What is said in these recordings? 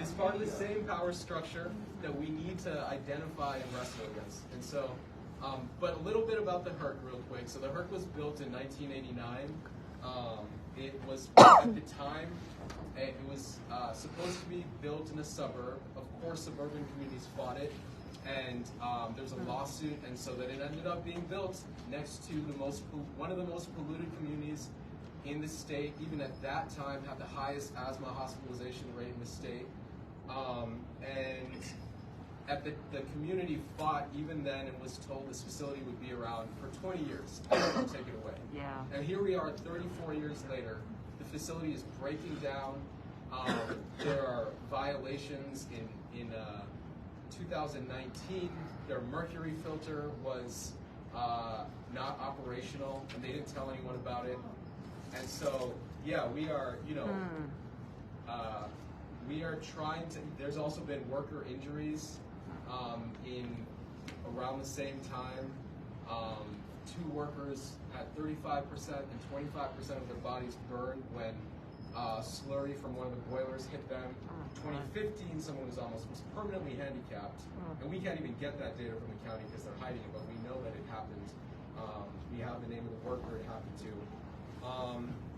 It's part of the same power structure that we need to identify and wrestle against. And so, but a little bit about the HERC real quick. So the HERC was built in 1989. It was, at the time, it was supposed to be built in a suburb. Of course, suburban communities fought it. And there's a lawsuit, and so that it ended up being built next to one of the most polluted communities in the state. Even at that time, had the highest asthma hospitalization rate in the state. And the community fought even then and was told this facility would be around for 20 years and take it away. Yeah. And here we are 34 years later. The facility is breaking down. There are violations in 2019, their mercury filter was not operational, and they didn't tell anyone about it. And so, yeah, we are, we are trying to. There's also been worker injuries in around the same time. 2 workers had 35% and 25% of their bodies burned when slurry from one of the boilers hit them. 2015, someone was permanently handicapped, and we can't even get that data from the county because they're hiding it, but we know that it happened. We have the name of the worker it happened to.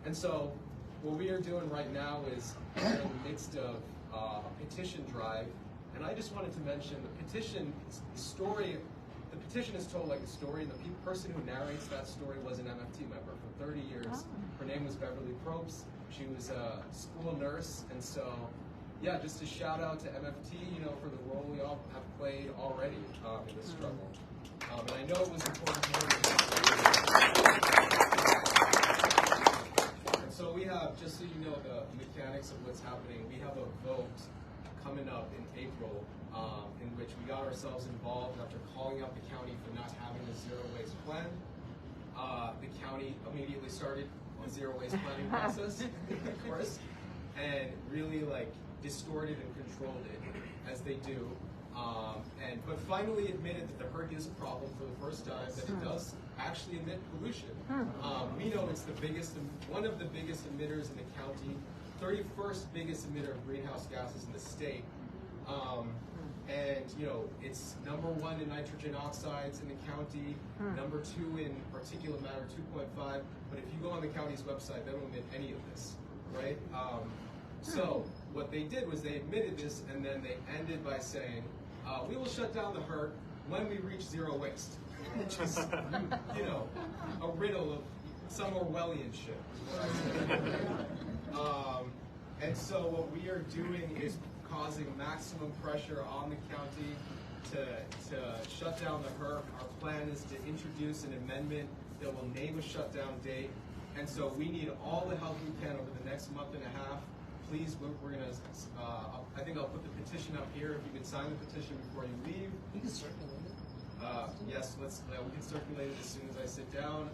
And so what we are doing right now is in the midst of a petition drive, and I just wanted to mention the petition, the story. The petition is told like a story, and the person who narrates that story was an MFT member for 30 years. Her name was Beverly Probst. She was a school nurse, and so, yeah, just a shout out to MFT, for the role we all have played already in this struggle. And I know it was important to her. And so we have, just so you know the mechanics of what's happening, we have a vote coming up in April in which we got ourselves involved after calling out the county for not having a zero waste plan. The county immediately started the zero waste planning process, of course, and really distorted and controlled it as they do. But finally admitted that the HERC is a problem for the first time, that it does actually emit pollution. We know it's one of the biggest emitters in the county, 31st biggest emitter of greenhouse gases in the state. And it's #1 in nitrogen oxides in the county, #2 in particulate matter 2.5. But if you go on the county's website, they don't admit any of this, right? So what they did was they admitted this, and then they ended by saying, "We will shut down the HERC when we reach zero waste," which is, a riddle of some Orwellian shit. And so what we are doing is causing maximum pressure on the county to shut down the HERC. Our plan is to introduce an amendment that will name a shutdown date. And so we need all the help we can over the next month and a half. Please, we're going to, I think I'll put the petition up here. If you could sign the petition before you leave. You can circulate it. Yes, we can circulate it as soon as I sit down.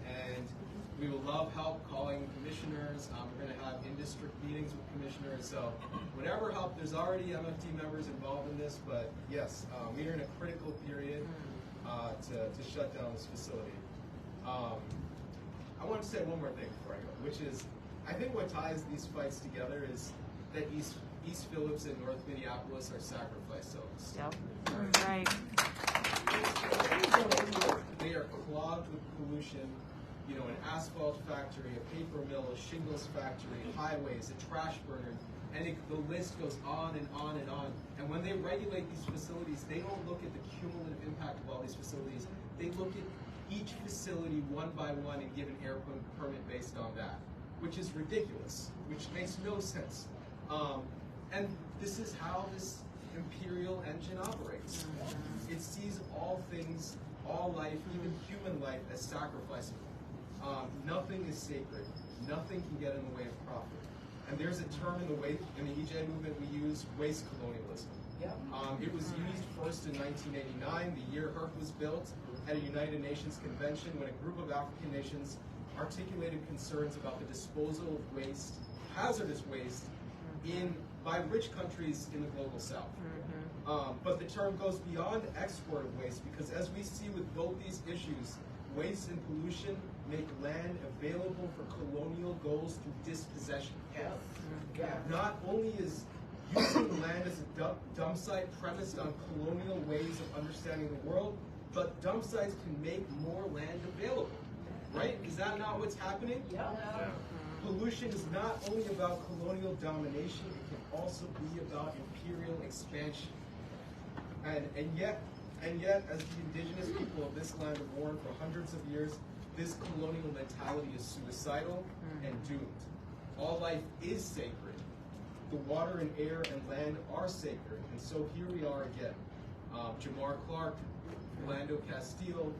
And we will love help calling commissioners. We're going to have in-district meetings with commissioners. So whatever help, there's already MFT members involved in this, but yes, we are in a critical period to shut down this facility. I want to say one more thing before I go, which is, I think what ties these fights together is that East Phillips and North Minneapolis are sacrifice zones. Yep. Right. They are clogged with pollution. An asphalt factory, a paper mill, a shingles factory, highways, a trash burner, and the list goes on and on and on. And when they regulate these facilities, they don't look at the cumulative impact of all these facilities. They look at each facility one by one and give an air permit based on that, which is ridiculous, which makes no sense. And this is how this imperial engine operates. It sees all things, all life, even human life, as sacrificable. Nothing is sacred. Nothing can get in the way of profit. And there's a term in the EJ movement we use, waste colonialism. Yeah. It was used first in 1989, the year HERC was built, at a United Nations convention when a group of African nations articulated concerns about the disposal of waste, hazardous waste, by rich countries in the global south. But the term goes beyond export of waste, because as we see with both these issues, waste and pollution make land available for colonial goals through dispossession. Not only is using land as a dump site premised on colonial ways of understanding the world, but dump sites can make more land available, right? Is that not what's happening? Yeah. Pollution is not only about colonial domination, it can also be about imperial expansion. And yet, as the indigenous people of this land have warned for hundreds of years, this colonial mentality is suicidal and doomed. All life is sacred. The water and air and land are sacred. And so here we are again. Jamar Clark, Orlando Castile,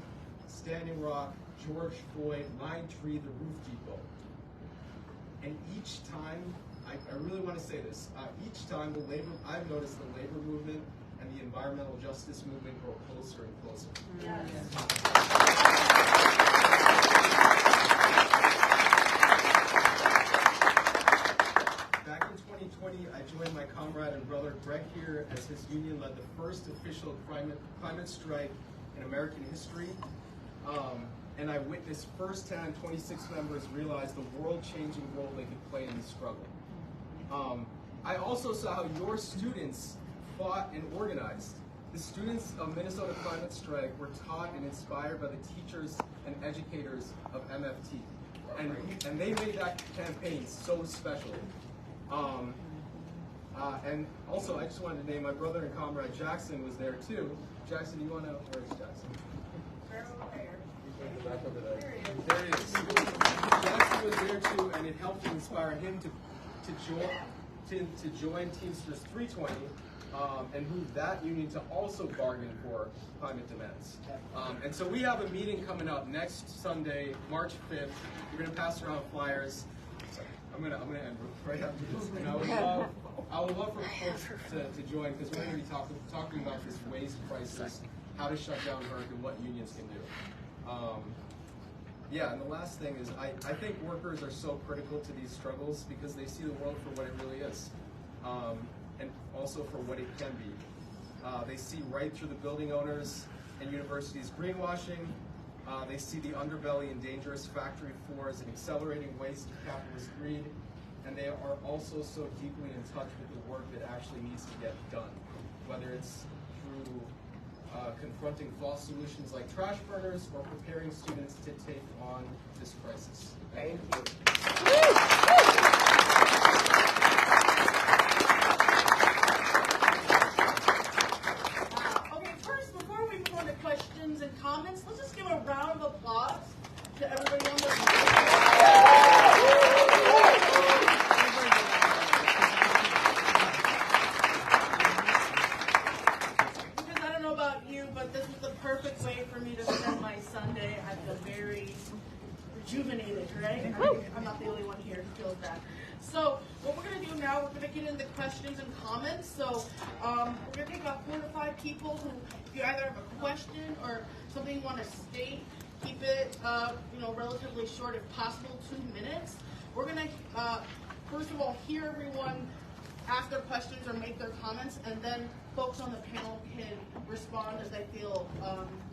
Standing Rock, George Floyd, Lime Tree, the Roof Depot. And each time, I really want to say this, each time I've noticed the labor movement and the environmental justice movement grow closer and closer. Yes. Back in 2020, I joined my comrade and brother Greg here as his union led the first official climate strike in American history. And I witnessed firsthand 26 members realize the world-changing role they could play in the struggle. I also saw how your students fought and organized. The students of Minnesota Climate Strike were taught and inspired by the teachers and educators of MFT. And they made that campaign so special. And also, I just wanted to name my brother and comrade Jackson was there too. Jackson, you want to, where's Jackson? Back over there. There he is. Jackson was there too, and it helped to inspire him to join Teamsters 320 and move that union to also bargain for climate demands. And so we have a meeting coming up next Sunday, March 5th. We're going to pass around flyers. I'm gonna end right after this. And I would love for folks to join, because we're going to be talking about this waste crisis, how to shut down work, and what unions can do. Yeah, and the last thing is I think workers are so critical to these struggles because they see the world for what it really is, and also for what it can be. They see right through the building owners and universities greenwashing. They see the underbelly and dangerous factory floors and accelerating waste of capitalist greed, and they are also so deeply in touch with the work that actually needs to get done, whether it's through confronting false solutions like trash burners or preparing students to take on this crisis. Thank you. Okay, first, before we move on to questions and comments, let's just give a round of applause to everybody on the but this is the perfect way for me to spend my Sunday. I feel very rejuvenated, right? I'm not the only one here who feels that. So what we're going to do now, we're going to get into questions and comments. So we're going to take about 4 to 5 people who, if you either have a question or something you want to state, keep it relatively short if possible, 2 minutes. We're going to, first of all, hear everyone ask their questions or make their comments, and then folks on the panel can respond as they feel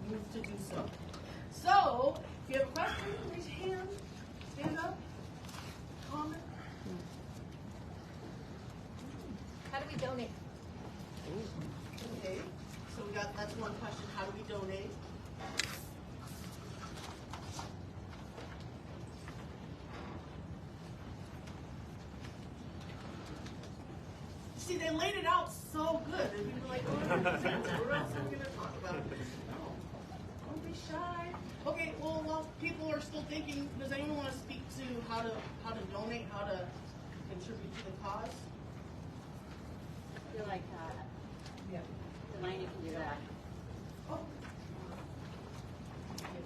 moved to do so. So, if you have a question, raise your hand, stand up, comment. How do we donate? Okay, so that's one question. How do we donate? See, they laid it out so good, and you were like, "Oh, what else are we going to talk about?" No, don't be shy. Okay, well, while people are still thinking, does anyone want to speak to how to donate, how to contribute to the cause? I feel like Delaney can do that. Oh.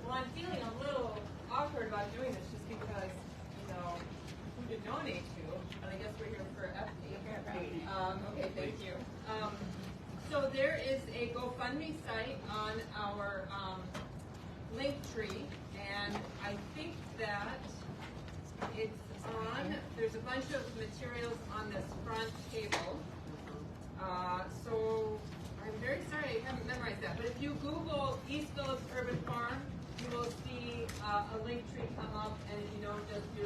Well, I'm feeling a little awkward about doing this just because, who to donate to, and I guess we're here for FD. Okay, thank you. So there is a GoFundMe site on our link tree, and I think that it's there's a bunch of materials on this front table. So I'm very sorry I haven't memorized that, but if you Google East Phillips Urban Farm, you will see a link tree come up, and if you don't just do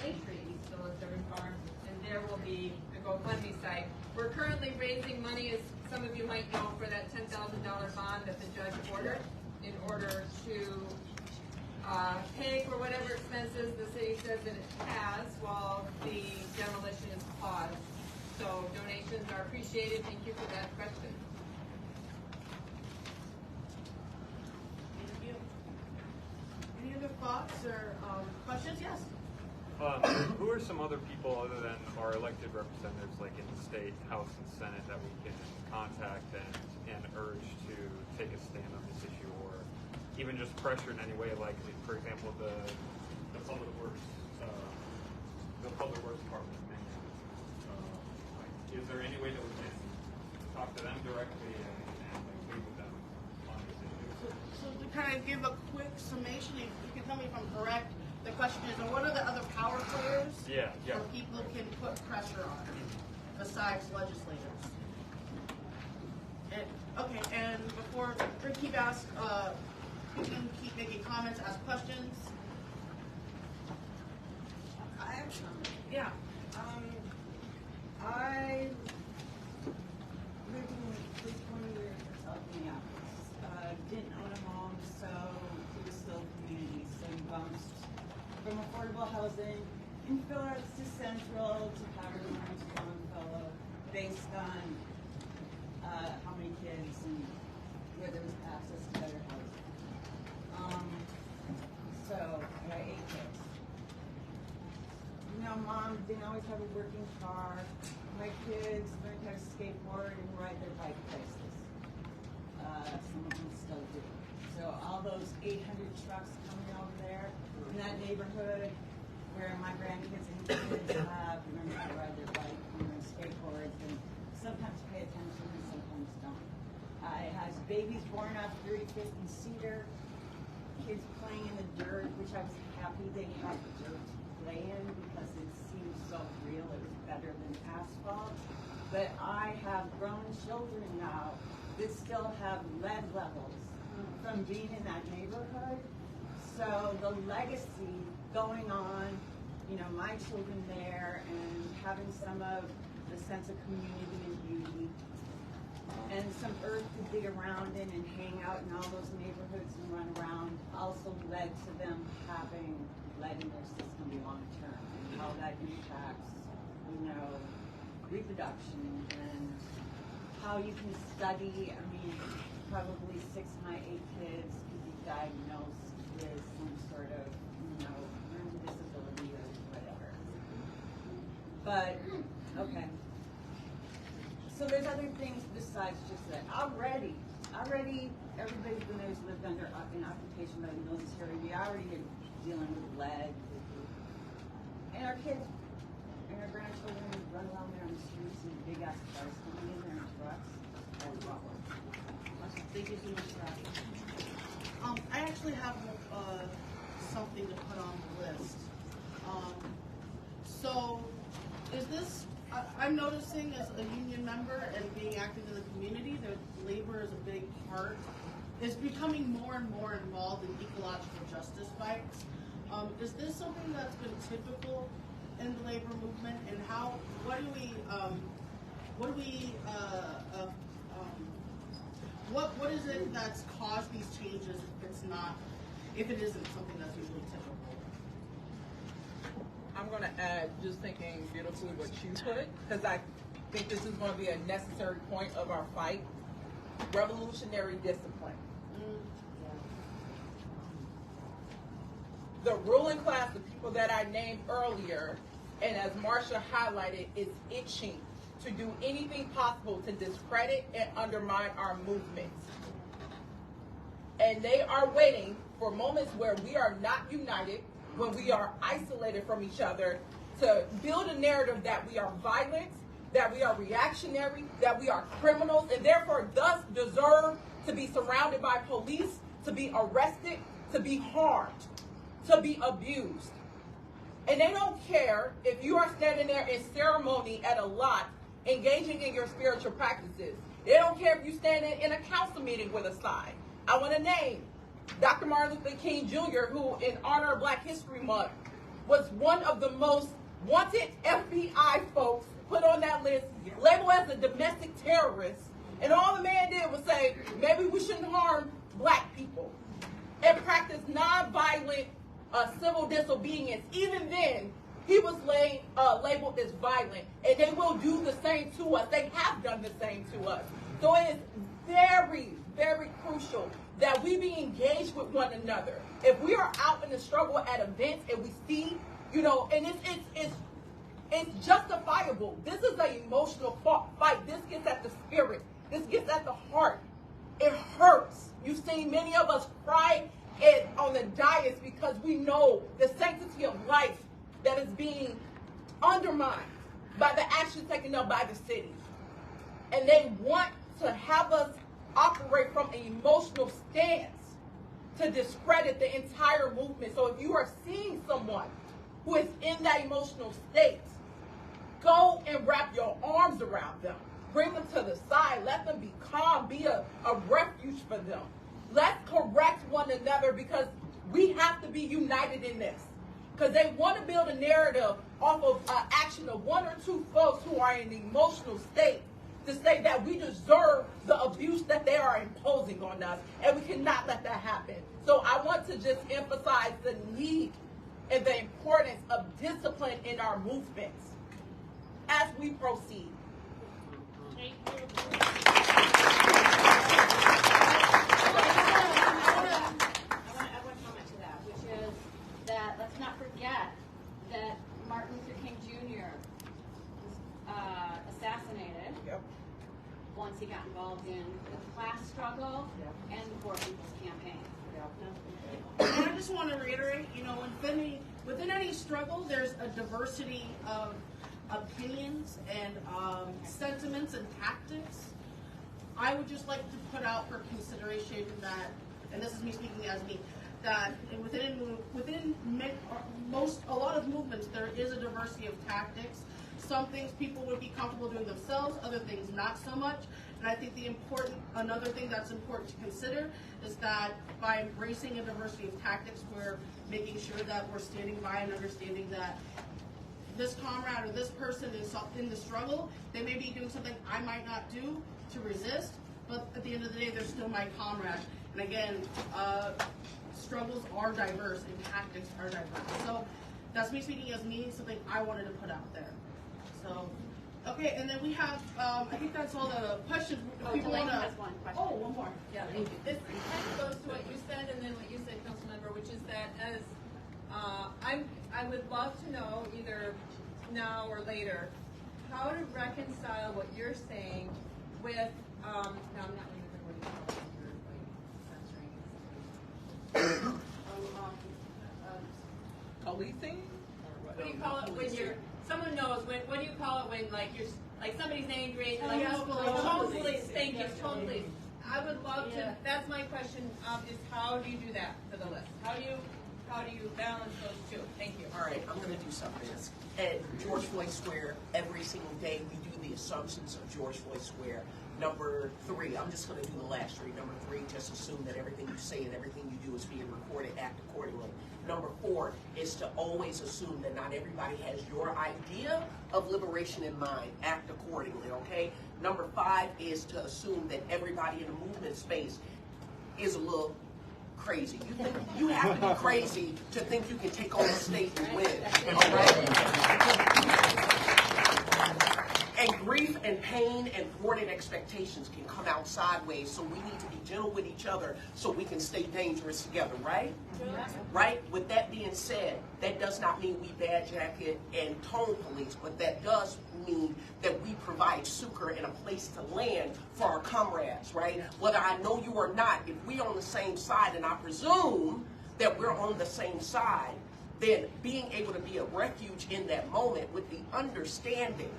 link tree East Phillips Urban Farm, and there will be a GoFundMe site. We're currently raising money, as some of you might know, for that $10,000 bond that the judge ordered in order to pay for whatever expenses the city says that it has while the demolition is paused. So donations are appreciated. Thank you for that question. Thank you. Any other thoughts or questions? Yes. Who are some other people other than our elected representatives, like in the state, House, and Senate, that we can contact and urge to take a stand on this issue, or even just pressure in any way? Like, for example, the public works department in Minneapolis. Is there any way that we can talk to them directly and meet with them on this issue? So to kind of give a quick summation, if you can tell me if I'm correct, the question is, what are the other power players where people can put pressure on besides legislators? And before we keep you can keep making comments, ask questions. I have some. Yeah. I lived in at least 20 years in South Minneapolis. Didn't own a home, so it was still community. So we bounced from affordable housing in Phillips to Central to Poverty Line to Longfellow, based on how many kids and where there was access to better housing. So I got 8 kids. You know, Mom didn't always have a working car. My kids learned how to skateboard and ride their bike places. Some of them still do. So all those 800 trucks coming over there in that neighborhood where my grandkids and kids have learned how to ride their bike and learn skateboards and sometimes pay attention and sometimes don't. I had babies born off 35th and Cedar, kids playing in the dirt, which I was happy they had dirt to play in because it seemed so real. It was better than asphalt. But I have grown children now that still have lead levels from being in that neighborhood. So the legacy going on, you know, my children there and having some of the sense of community and beauty and some earth to dig around in and hang out in all those neighborhoods and run around also led to them having lead in their system long term and how that impacts, you know, reproduction and how you can study. I mean, probably 6 of my 8 kids could be diagnosed with some sort of, you know, learning disability or whatever. But, okay. So there's other things besides just that. Already, everybody who's lived under an occupation by the military, we already are dealing with lead. And our kids and our grandchildren run around there on the streets in big ass cars coming in there in trucks. That's a problem. Thank you so much for that. I actually have something to put on the list. So, is this, I'm noticing as a union member and being active in the community that labor is a big part, is becoming more and more involved in ecological justice fights. Is this something that's been typical in the labor movement, and what is it that's caused these changes if it isn't something that's usually typical? I'm going to add, just thinking beautifully what you put, because I think this is going to be a necessary point of our fight. Revolutionary discipline. The ruling class, the people that I named earlier, and as Marsha highlighted, is itching to do anything possible to discredit and undermine our movements. And they are waiting for moments where we are not united, when we are isolated from each other, to build a narrative that we are violent, that we are reactionary, that we are criminals, and therefore thus deserve to be surrounded by police, to be arrested, to be harmed, to be abused. And they don't care if you are standing there in ceremony at a lot, engaging in your spiritual practices. They don't care if you're standing in a council meeting with a sign. I want to name Dr. Martin Luther King Jr., who, in honor of Black History Month, was one of the most wanted FBI folks put on that list, labeled as a domestic terrorist, and all the man did was say, maybe we shouldn't harm black people, and practice nonviolent civil disobedience. Even then, he was labeled as violent, and they will do the same to us. They have done the same to us. So it is very, very crucial that we be engaged with one another. If we are out in the struggle at events and we see, you know, and it's justifiable. This is an emotional fight. This gets at the spirit. This gets at the heart. It hurts. You've seen many of us cry on the dais because we know the sanctity of life that is being undermined by the action taken up by the city. And they want to have us operate from an emotional stance to discredit the entire movement. So if you are seeing someone who is in that emotional state, go and wrap your arms around them. Bring them to the side. Let them be calm. Be a refuge for them. Let's correct one another, because we have to be united in this. Because they want to build a narrative off of action of one or two folks who are in an emotional state to say that we deserve the abuse that they are imposing on us, and we cannot let that happen. So I want to just emphasize the need and the importance of discipline in our movements as we proceed. Thank you. I want to comment to that, which is that let's not forget that Martin Luther King Jr. was assassinated once he got involved in the class struggle and the Poor People's Campaign. And I just want to reiterate, you know, within any struggle, there's a diversity of opinions and sentiments and tactics. I would just like to put out for consideration that, and this is me speaking as me, that within a lot of movements, there is a diversity of tactics. Some things people would be comfortable doing themselves, other things not so much. And I think another thing that's important to consider is that by embracing a diversity of tactics, we're making sure that we're standing by and understanding that this comrade or this person is in the struggle. They may be doing something I might not do to resist, but at the end of the day, they're still my comrade. And again, struggles are diverse and tactics are diverse. So that's me speaking as me, something I wanted to put out there. So, okay, and then we have, I think that's all the questions. Delaney has one question. Oh, one more. Yeah, thank you. This kind of goes to what you said and then what you said, Councilmember, which is that as I would love to know, either now or later, how to reconcile what you're saying with, now I'm not even what you call it, you're like censoring. Policing? What do you call it when you're, someone knows, what do you call it when like you're, like somebody's angry, like, tone police, thank you, tone police. I would love to, that's my question, is how do you do that for the list? How do you balance those two? Thank you. All right, I'm going to do something. At George Floyd Square, every single day we do the assumptions of George Floyd Square. Number 3, I'm just going to do the last 3. Number 3, just assume that everything you say and everything you do is being recorded, act accordingly. Number 4 is to always assume that not everybody has your idea of liberation in mind, act accordingly, okay? Number 5 is to assume that everybody in the movement space is a little crazy. You have to be crazy to think you can take on the state and win, all right? And grief and pain and thwarted expectations can come out sideways, so we need to be gentle with each other so we can stay dangerous together, right? Right? With that being said, that does not mean we bad jacket and tone police, but that does mean that we provide succor and a place to land for our comrades, right? Whether I know you or not, if we're on the same side, and I presume that we're on the same side, then being able to be a refuge in that moment with the understanding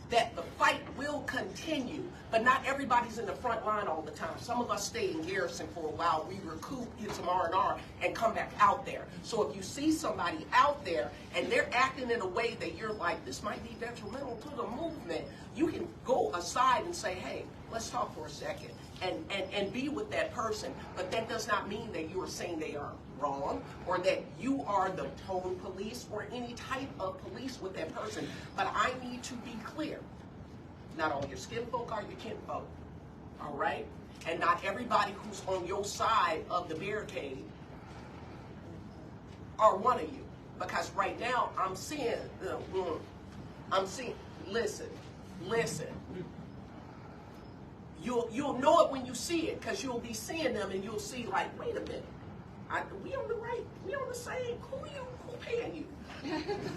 that the fight will continue, But not everybody's in the front line all the time. Some of us stay in garrison for a while. We recoup, get some R&R, and come back out there. So if you see somebody out there and they're acting in a way that you're like, this might be detrimental to the movement, you can go aside and say, hey, let's talk for a second, and be with that person. But that does not mean that you are saying they are wrong, or that you are the tone police or any type of police with that person. But I need to be clear. Not all your skin folk are your kin folk, all right? And not everybody who's on your side of the barricade are one of you. Because right now, I'm seeing, listen. You'll know it when you see it, because you'll be seeing them and you'll see like, wait a minute, we on the same, who paying you?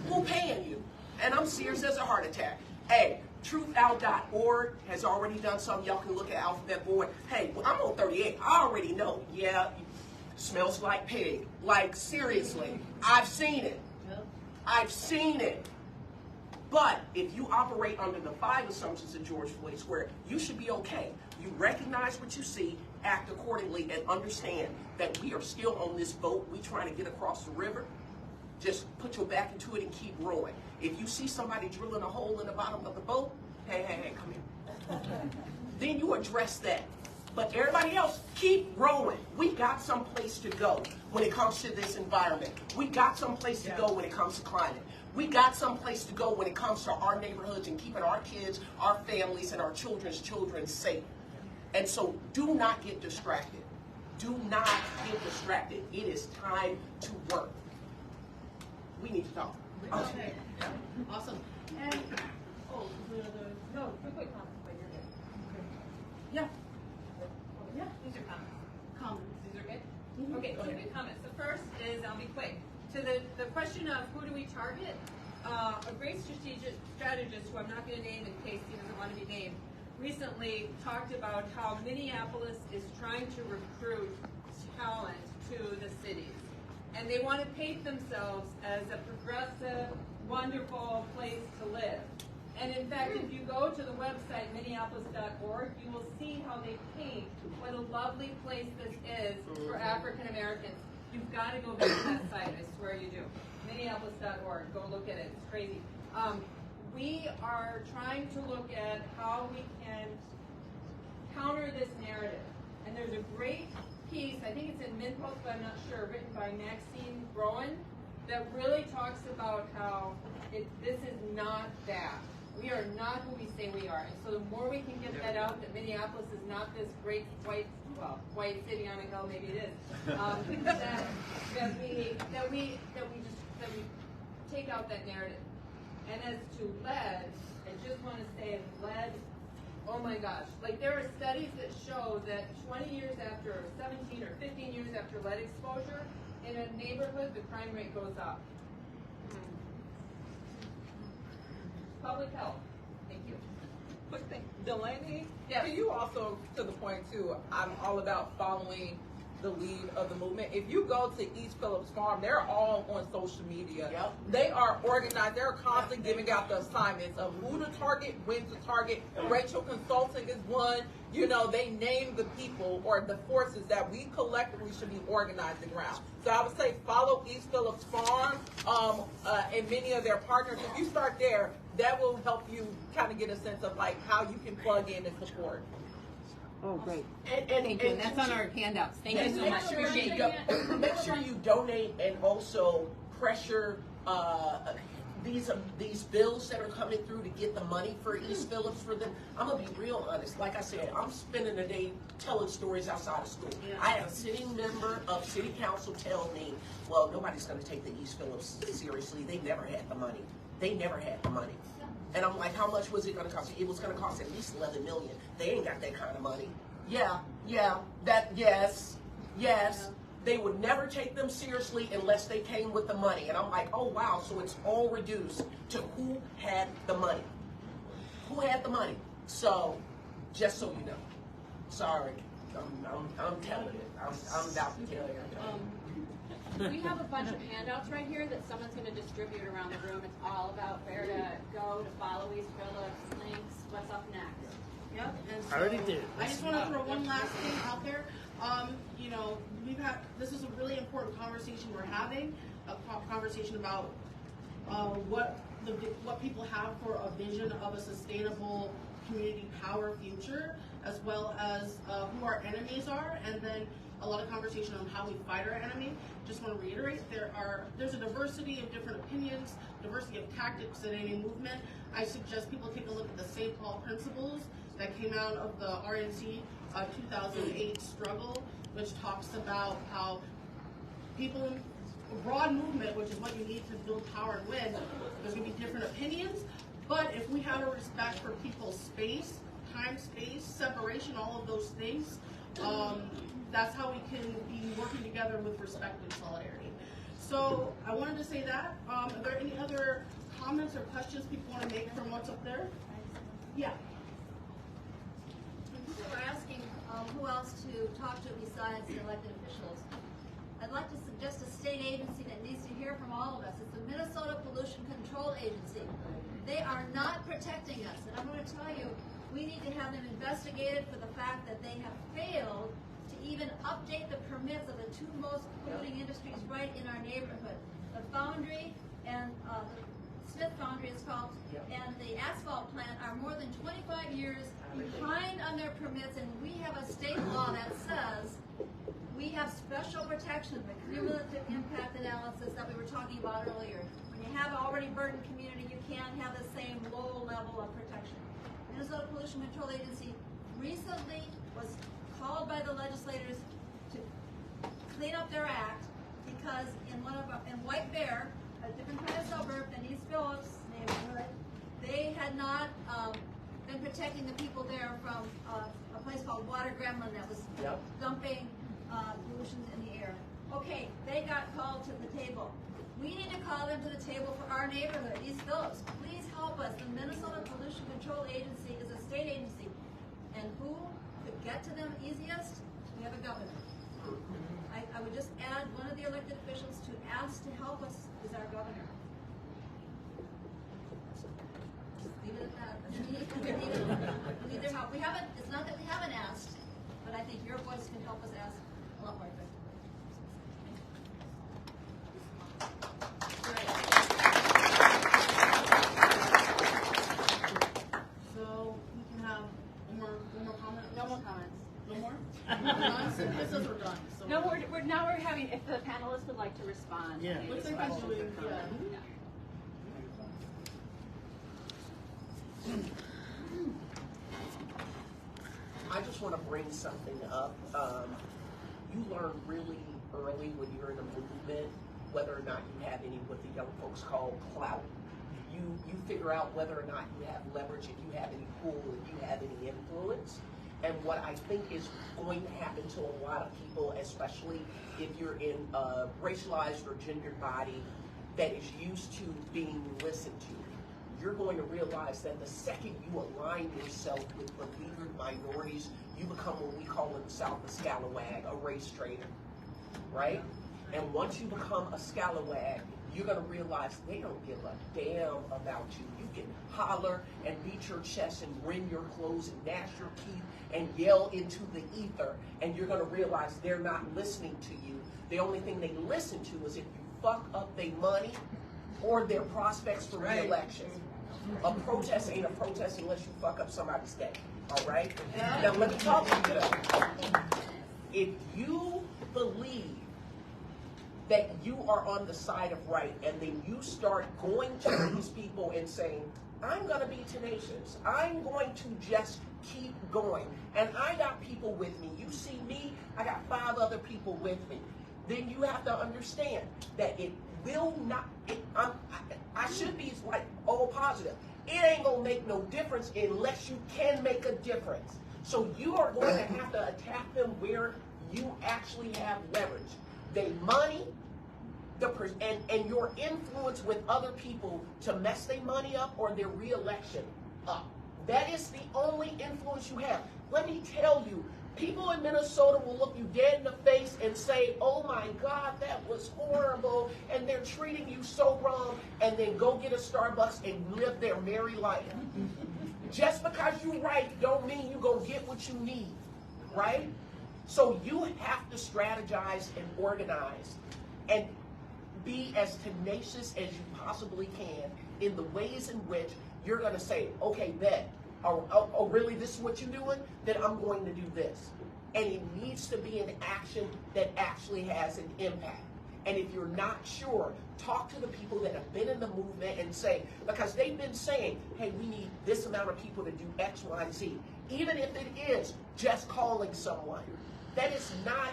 Who paying you? And I'm serious as a heart attack. Hey, truthout.org has already done something. Y'all can look at Alphabet Board. Hey, I'm on 38. I already know. Yeah, smells like pig. Like, seriously, I've seen it. I've seen it. But if you operate under the 5 assumptions of George Floyd Square, you should be okay. You recognize what you see, act accordingly, and understand that we are still on this boat. We trying to get across the river. Just put your back into it and keep rowing. If you see somebody drilling a hole in the bottom of the boat, hey, come here. Then you address that. But everybody else, keep rowing. We got some place to go when it comes to this environment. We got some place to go when it comes to climate. We got some place to go when it comes to our neighborhoods and keeping our kids, our families, and our children's children safe. And so do not get distracted. Do not get distracted. It is time to work. We need to talk. Okay. Awesome. And No, quick comment, but you're good. yeah. These are comments. Comments. These are good? Okay, two good comments. The first is, I'll be quick. To the question of who do we target, a great strategist, who I'm not going to name in case he doesn't want to be named, recently talked about how Minneapolis is trying to recruit talent to the cities. And they want to paint themselves as a progressive, wonderful place to live. And in fact, if you go to the website, Minneapolis.org, you will see how they paint what a lovely place this is for African Americans. You've got to go visit that site, I swear you do. Minneapolis.org, go look at it, it's crazy. We are trying to look at how we can counter this narrative. And there's a great piece, I think it's in MinPost, but I'm not sure, written by Maxine Rowan, that really talks about how this is not that. We are not who we say we are. And so the more we can get that out, that Minneapolis is not this great white city on a hill, maybe it is, that we take out that narrative. And as to lead, I just want to say lead, oh my gosh, like there are studies that show that 20 years after, or 17 or 15 years after lead exposure, in a neighborhood, the crime rate goes up. Public health. Thank you. Quick thing, Delaney, Yes. can you also, to the point too, I'm all about following the lead of the movement. If you go to East Phillips Farm, they're all on social media. Yep. They are organized. They're constantly giving out the assignments of who to target, when to target. Rachel Consulting is one. You know, they name the people or the forces that we collectively should be organizing around. So I would say follow East Phillips Farm and many of their partners. If you start there, that will help you kind of get a sense of like how you can plug in and support. Oh, great. Thank you. That's on our handouts. Thank you so much. Appreciate it. Make sure you donate and also pressure these bills that are coming through to get the money for East Phillips for them. I'm gonna be real honest. Like I said, I'm spending a day telling stories outside of school. Yeah. I had a sitting member of city council tell me, well, nobody's gonna take the East Phillips seriously. They never had the money. They never had the money. And I'm like, how much was it going to cost? It was going to cost at least $11 million. They ain't got that kind of money. Yes. They would never take them seriously unless they came with the money. And I'm like, oh wow, so it's all reduced to who had the money. Who had the money? So, just so you know. Sorry. I'm telling you. I'm about to tell you. We have a bunch of handouts right here that someone's going to distribute around the room. It's all about where to go to follow East Phillips, links, what's up next. Yep. And so I already did. I just want to throw one last thing out there. You know, this is a really important conversation we're having, a conversation about what people have for a vision of a sustainable community power future, as well as who our enemies are, and then a lot of conversation on how we fight our enemy. Just want to reiterate, there's a diversity of different opinions, diversity of tactics in any movement. I suggest people take a look at the St. Paul principles that came out of the RNC 2008 struggle, which talks about how people in a broad movement, which is what you need to build power and win, there's going to be different opinions, but if we have a respect for people's space, time, space, separation, all of those things, that's how we can be working together with respect and solidarity. So I wanted to say that. Are there any other comments or questions people want to make from what's up there? Yeah. So we're asking who else to talk to besides the elected officials. I'd like to suggest a state agency that needs to hear from all of us. It's the Minnesota Pollution Control Agency. They are not protecting us, and I'm going to tell you, we need to have them investigated for the fact that they have failed to even update the permits of the two most polluting industries right in our neighborhood. The foundry and the Smith Foundry is called, and the asphalt plant are more than 25 years behind on their permits, and we have a state law that says we have special protection, the cumulative impact analysis that we were talking about earlier. When you have an already burdened community, you can't have the same low level of protection. Minnesota Pollution Control Agency recently was called by the legislators to clean up their act because in White Bear, a different kind of suburb than East Phillips neighborhood, they had not been protecting the people there from a place called Water Gremlin that was dumping pollutions in the air. Okay, they got called to the table. We need to call them to the table for our neighborhood, East Phillips. Please help us. The Minnesota Pollution Control Agency is a state agency. And who could get to them easiest? We have a governor. I would just add one of the elected officials to ask to help us is our governor. Just leave it at that. We need their help. It's not that we haven't asked, but I think your voice can help us ask a lot more effectively. So we can have one more comment? No more comments. No more? This says we're done. So No, now we're having, if the panelists would like to respond. Yeah. Which they've been doing, yeah. I just want to bring something up. You learn really early when you're in a movement whether or not you have any what the young folks call clout. You figure out whether or not you have leverage, if you have any pull, if you have any influence. And what I think is going to happen to a lot of people, especially if you're in a racialized or gendered body that is used to being listened to, you're going to realize that the second you align yourself with beleaguered minorities, you become what we call in the South a scalawag, a race traitor, right? And once you become a scalawag, you're going to realize they don't give a damn about you. You can holler and beat your chest and rend your clothes and gnash your teeth and yell into the ether, and you're going to realize they're not listening to you. The only thing they listen to is if you fuck up their money or their prospects for re-election. A protest ain't a protest unless you fuck up somebody's day, all right? Now let me talk to you though. If you believe that you are on the side of right, and then you start going to these people and saying, I'm going to be tenacious. I'm going to just keep going. And I got people with me. You see me, I got 5 other people with me. Then you have to understand that it will not, I should be like all positive. It ain't going to make no difference unless you can make a difference. So you are going to have to attack them where you actually have leverage. Their money, and your influence with other people to mess their money up or their re-election up. That is the only influence you have. Let me tell you, people in Minnesota will look you dead in the face and say, oh my God, that was horrible, and they're treating you so wrong, and then go get a Starbucks and live their merry life. just because you're right don't mean you're going to get what you need, right? So you have to strategize and organize and be as tenacious as you possibly can in the ways in which you're going to say, okay, bet, oh, really, this is what you're doing? Then I'm going to do this. And it needs to be an action that actually has an impact. And if you're not sure, talk to the people that have been in the movement and say, because they've been saying, hey, we need this amount of people to do X, Y, and Z. Even if it is just calling someone, that is not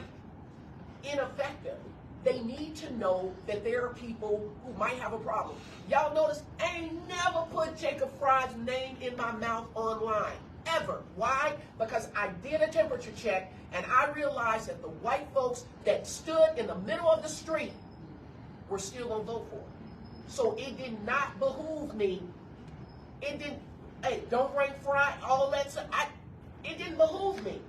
ineffective. They need to know that there are people who might have a problem. Y'all notice I ain't never put Jacob Fry's name in my mouth online, ever. Why? Because I did a temperature check and I realized that the white folks that stood in the middle of the street were still gonna vote for him. So it did not behoove me. It didn't, hey, don't bring Fry, all that stuff. It didn't behoove me.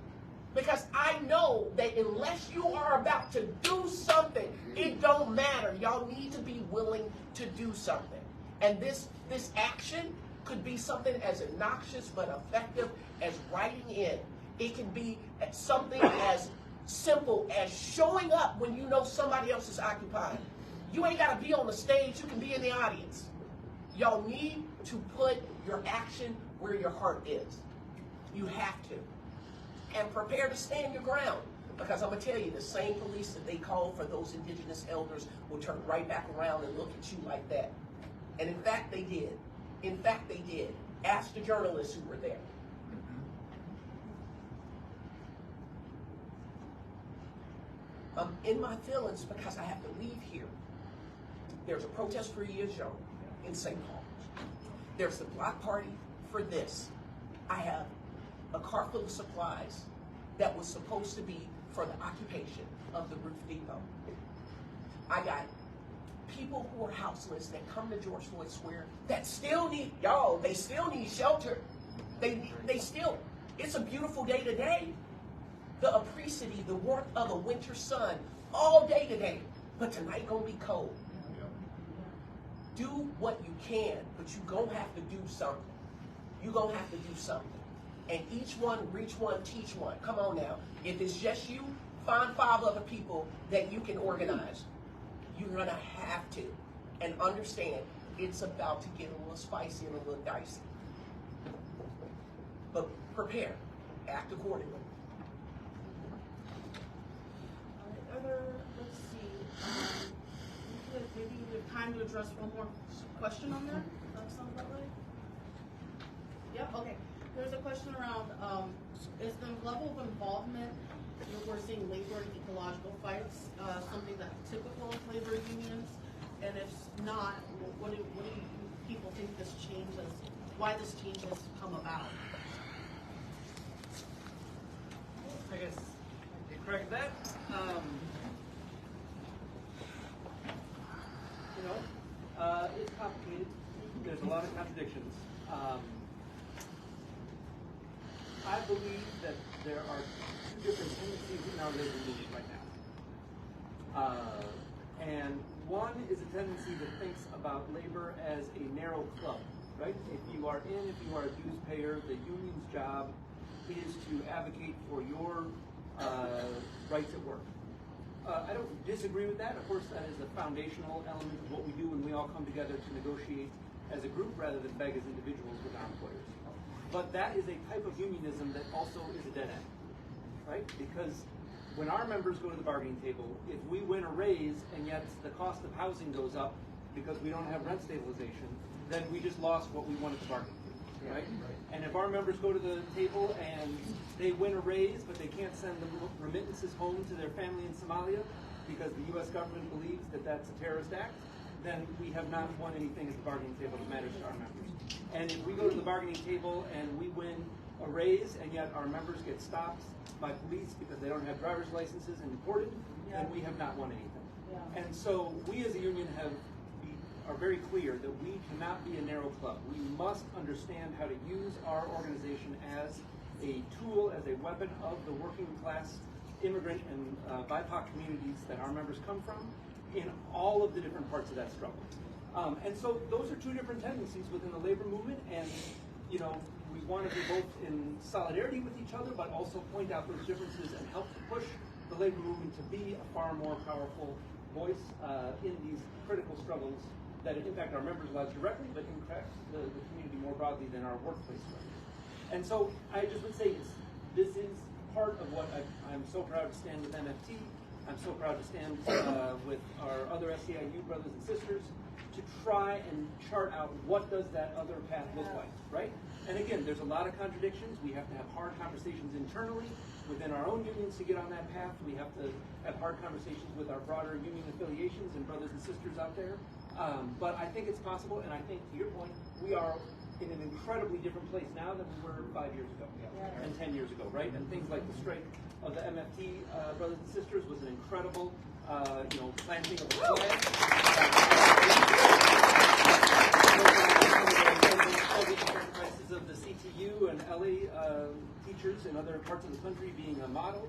Because I know that unless you are about to do something, it don't matter. Y'all need to be willing to do something. And this action could be something as obnoxious but effective as writing in. It can be something as simple as showing up when you know somebody else is occupied. You ain't got to be on the stage. You can be in the audience. Y'all need to put your action where your heart is. You have to. And prepare to stand your ground. Because I'm going to tell you, the same police that they called for those Indigenous elders will turn right back around and look at you like that. And in fact, they did. In fact, they did. Ask the journalists who were there. I'm in my feelings because I have to leave here. There's a protest for years young in St. Paul. There's the block party for this. I have a car full of supplies that was supposed to be for the occupation of the roof depot. I got people who are houseless that come to George Floyd Square that still need, y'all, they still need shelter. They still, it's a beautiful day today. The apricity, the warmth of a winter sun, all day today. But tonight gonna be cold. Do what you can, but you gonna have to do something. You gonna have to do something. And each one, reach one, teach one. Come on now. If it's just you, find 5 other people that you can organize. You're going to have to. And understand, it's about to get a little spicy and a little dicey. But prepare. Act accordingly. Let's see. Maybe we have time to address one more question on there. Does that sound about right? Yep, okay. There's a question around, is the level of involvement we're seeing labor and ecological fights something that's typical of labor unions? And if not, what do people think this change is, why this change has come about? I guess I can correct that. It's complicated. There's a lot of contradictions. I believe that there are 2 different tendencies in our labor movement right now. And one is a tendency that thinks about labor as a narrow club, right? If you are a dues payer, the union's job is to advocate for your rights at work. I don't disagree with that. Of course, that is a foundational element of what we do when we all come together to negotiate as a group rather than beg as individuals with our employers. But that is a type of unionism that also is a dead end, right? Because when our members go to the bargaining table, if we win a raise and yet the cost of housing goes up because we don't have rent stabilization, then we just lost what we won at the bargaining table, right? And if our members go to the table and they win a raise, but they can't send the remittances home to their family in Somalia because the U.S. government believes that that's a terrorist act, then we have not won anything at the bargaining table that matters to our members. And if we go to the bargaining table and we win a raise and yet our members get stopped by police because they don't have driver's licenses and deported, then we have not won anything. And so we as a union are very clear that we cannot be a narrow club. We must understand how to use our organization as a tool, as a weapon of the working class immigrant and BIPOC communities that our members come from in all of the different parts of that struggle. And so those are 2 different tendencies within the labor movement, and we want to be both in solidarity with each other, but also point out those differences and help to push the labor movement to be a far more powerful voice in these critical struggles that impact our members' lives directly, but impact the community more broadly than our workplace struggles. And so I just would say this is part of what I'm so proud to stand with MFT. I'm so proud to stand with our other SEIU brothers and sisters to try and chart out what does that other path look like, right? And again, there's a lot of contradictions. We have to have hard conversations internally within our own unions to get on that path. We have to have hard conversations with our broader union affiliations and brothers and sisters out there. But I think it's possible, and I think, to your point, we are in an incredibly different place now than we were 5 years ago and 10 years ago, right? And things like the strike of the MFT brothers and sisters was an incredible, planting of a flag. Sacrifices of the CTU and LA teachers in other parts of the country being a model.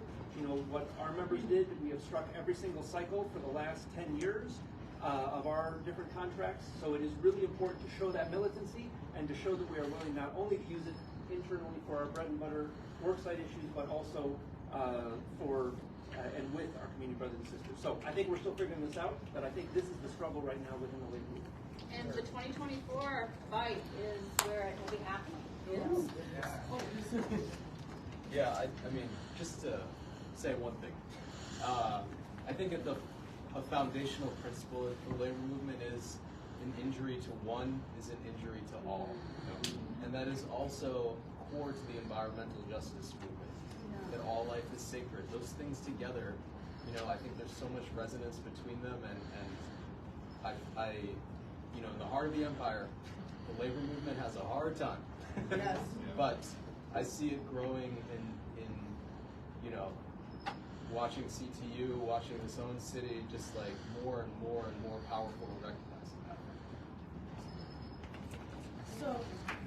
What our members did, we have struck every single cycle for the last 10 years of our different contracts. So it is really important to show that militancy and to show that we are willing not only to use it internally for our bread and butter worksite issues, but also for and with our community brothers and sisters. So I think we're still figuring this out, but I think this is the struggle right now within the labor movement. And the 2024 fight is where it will be happening. Yeah, I mean, just to say one thing. I think a foundational principle of the labor movement is an injury to one is an injury to all. And that is also core to the environmental justice movement. That all life is sacred. Those things together, I think there's so much resonance between them, and I in the heart of the empire, the labor movement has a hard time. Yes. But I see it growing in watching CTU, watching this own city, just like more and more and more powerful to recognize that. So,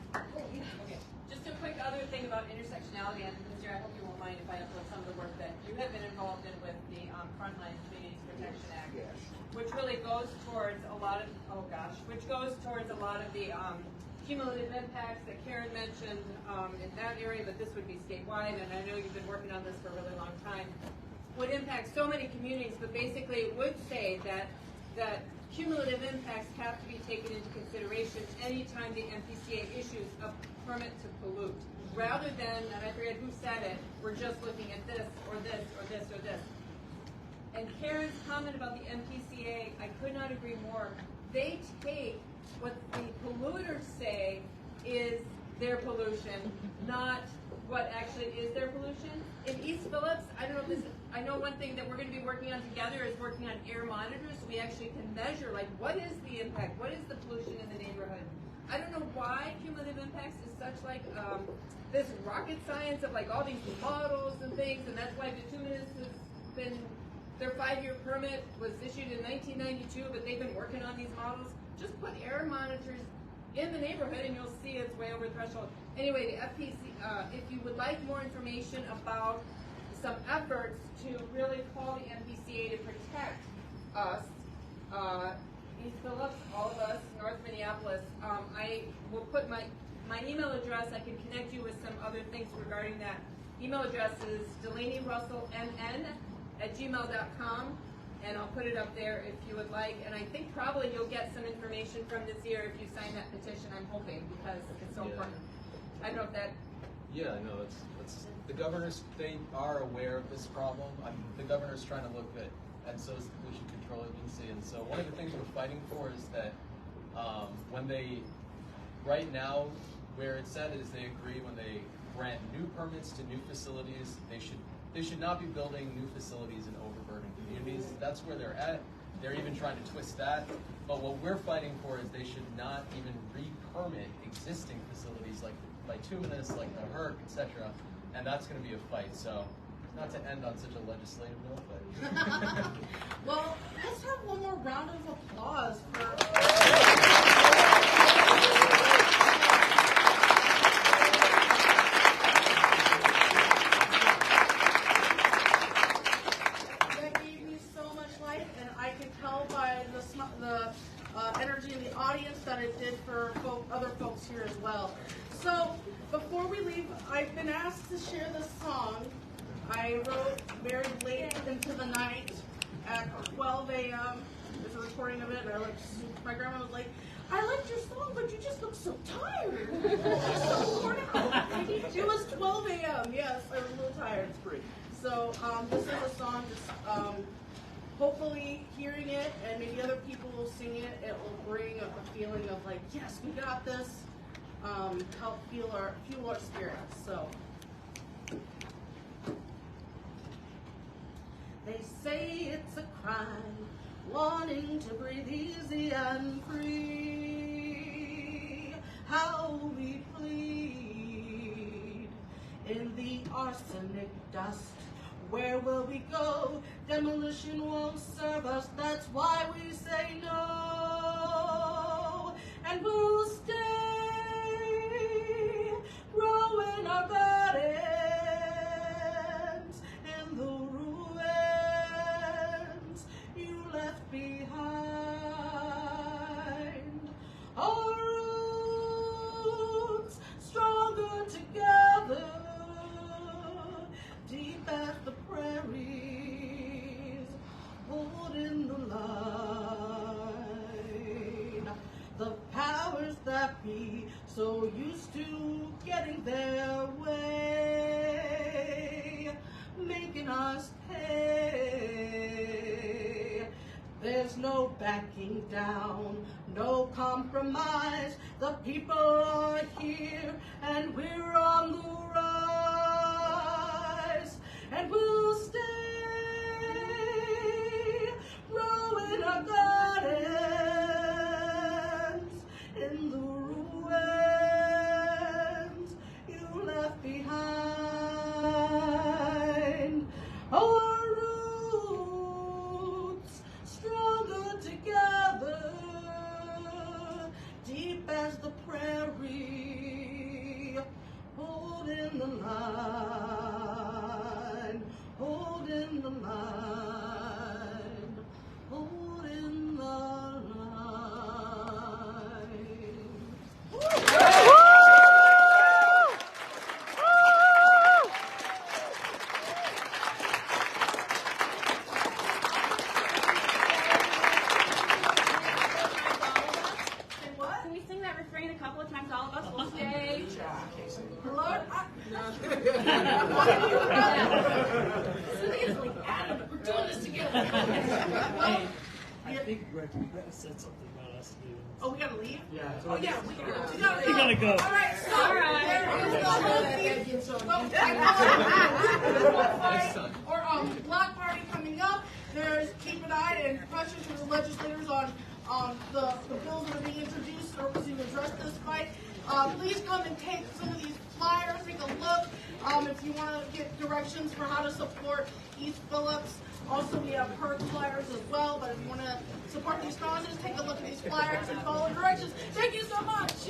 Okay, just a quick other thing about intersectionality, and Mr. I hope you won't mind if I upload some of the work that you have been involved in with the Frontline Communities Protection Act, which really goes towards a lot of, the cumulative impacts that Karen mentioned in that area, but this would be statewide, and I know you've been working on this for a really long time, would impact so many communities, but basically it would say that cumulative impacts have to be taken into consideration anytime the MPCA issues a permit to pollute. Rather than, and I forget who said it, we're just looking at this or this or this or this. And Karen's comment about the MPCA, I could not agree more. They take what the polluters say is their pollution, not what actually is their pollution. In East Phillips, I know one thing that we're going to be working on together is working on air monitors, so we actually can measure, like, what is the impact, what is the pollution in the neighborhood. I don't know why cumulative impacts is such like this rocket science of like all these models and things, and that's why Bituminous has been, their 5-year permit was issued in 1992, but they've been working on these models. Just put air monitors in the neighborhood and you'll see it's way over threshold. Anyway, the FPC, if you would like more information about some efforts to really call the MPCA to protect us, East Phillips, all of us, North Minneapolis, I will put my email address. I can connect you with some other things regarding that. Email address is DelaneyRussellMN@gmail.com, and I'll put it up there if you would like. And I think probably you'll get some information from this year if you sign that petition, I'm hoping, because it's so important. I don't know if that... Yeah, no, it's the governors, they are aware of this problem. The governor's trying to look at, and so is the Pollution Control Agency. And so one of the things we're fighting for is that when they, right now, where it's said is they agree when they grant new permits to new facilities, they should not be building new facilities in overburdened communities. That's where they're at. They're even trying to twist that. But what we're fighting for is they should not even re-permit existing facilities like Bituminous, like the HERC, etc. And that's going to be a fight. So, not to end on such a legislative note, but well, let's have one more round of applause for. That gave me so much life, and I can tell by the energy in the audience that it did for other folks here as well. So, before I've been asked to share this song. I wrote very late into the night at 12 a.m. There's a recording of it, and my grandma was like, I liked your song, but you just look so tired. So worn out. It was 12 a.m. Yes, I was a little tired. So this is a song, just hopefully hearing it, and maybe other people will sing it. It will bring a feeling of like, yes, we got this. Help fuel our spirits. So they say it's a crime wanting to breathe easy and free. How we plead in the arsenic dust. Where will we go? Demolition won't serve us. That's why we say no. And we'll stay, growing our gardens in the ruins you left behind. Our roots stronger together, deep as the prairies, holding the line. The powers that be, so used to getting their way, making us pay. There's no backing down, no compromise. The people are here, and we're on the rise. And we'll stay, growing our gardens in the ruins you left behind. Our roots stronger together, deep as the prairie, holding the line, holding the line, holding the line. Can we sing that refrain a couple of times? All of us will stay. Lord, we're doing this together. Well, I think Reggie said something about us leaving. oh, we gotta leave? Yeah. Oh, yeah, we gotta go. You gotta go. All right, so there is the block party coming up. There's keep an eye and pressure to the legislators on the bills that are being introduced or to address this fight. Please come and take some of these flyers, take a look. If you want to get directions for how to support East Phillips. Also, we have perk flyers as well, but if you want to support these causes, take a look at these flyers and follow directions. Thank you so much.